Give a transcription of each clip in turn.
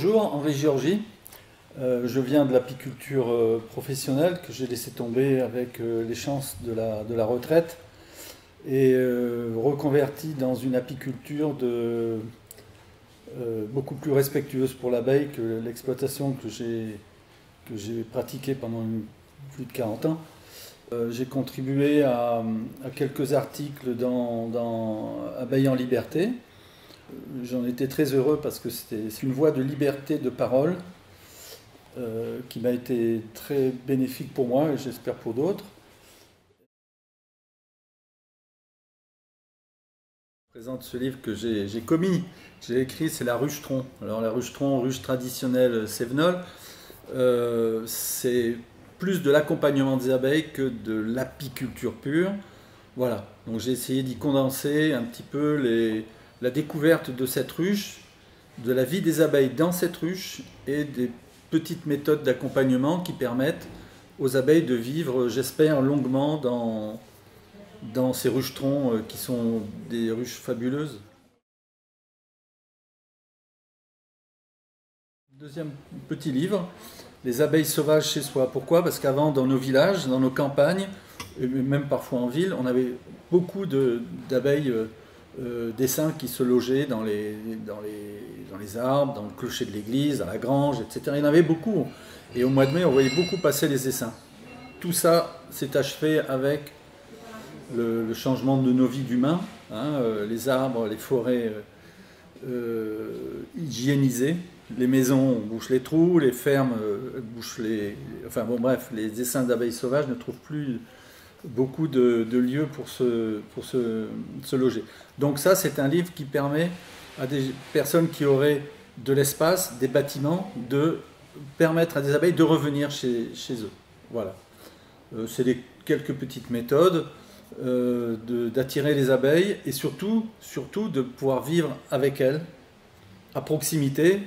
Bonjour, Henri Georgi. Je viens de l'apiculture professionnelle que j'ai laissé tomber avec les chances de la retraite et reconverti dans une apiculture beaucoup plus respectueuse pour l'abeille que l'exploitation que j'ai pratiquée pendant plus de 40 ans. J'ai contribué à quelques articles dans Abeilles en liberté. J'en étais très heureux parce que c'est une voie de liberté de parole qui m'a été très bénéfique pour moi et j'espère pour d'autres. Je présente ce livre que j'ai commis, que j'ai écrit, c'est La Ruche-Tron. Alors la Ruche-Tron, ruche traditionnelle cévenole, c'est plus de l'accompagnement des abeilles que de l'apiculture pure. Voilà, donc j'ai essayé d'y condenser un petit peu la découverte de cette ruche, de la vie des abeilles dans cette ruche et des petites méthodes d'accompagnement qui permettent aux abeilles de vivre, j'espère, longuement dans ces ruches-troncs qui sont des ruches fabuleuses. Deuxième petit livre, Les abeilles sauvages chez soi. Pourquoi? Parce qu'avant, dans nos villages, dans nos campagnes, et même parfois en ville, on avait beaucoup d'abeilles d'essaims qui se logeaient dans les arbres, dans le clocher de l'église, dans la grange, etc. Il y en avait beaucoup. Et au mois de mai, on voyait beaucoup passer les essaims. Tout ça s'est achevé avec le changement de nos vies d'humains, hein, les arbres, les forêts hygiénisées, les maisons bouchent les trous, les fermes bouchent les... Enfin bon bref, les essaims d'abeilles sauvages ne trouvent plus beaucoup de lieux pour se loger. Donc ça, c'est un livre qui permet à des personnes qui auraient de l'espace, des bâtiments, de permettre à des abeilles de revenir chez eux. Voilà. C'est quelques petites méthodes d'attirer les abeilles et surtout de pouvoir vivre avec elles à proximité,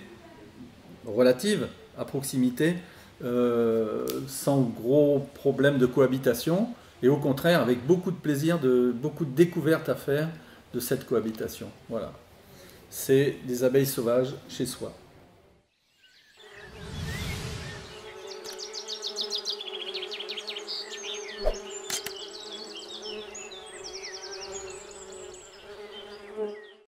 relative, à proximité, sans gros problèmes de cohabitation. Et au contraire, avec beaucoup de plaisir, beaucoup de découvertes à faire de cette cohabitation. Voilà. C'est des abeilles sauvages chez soi.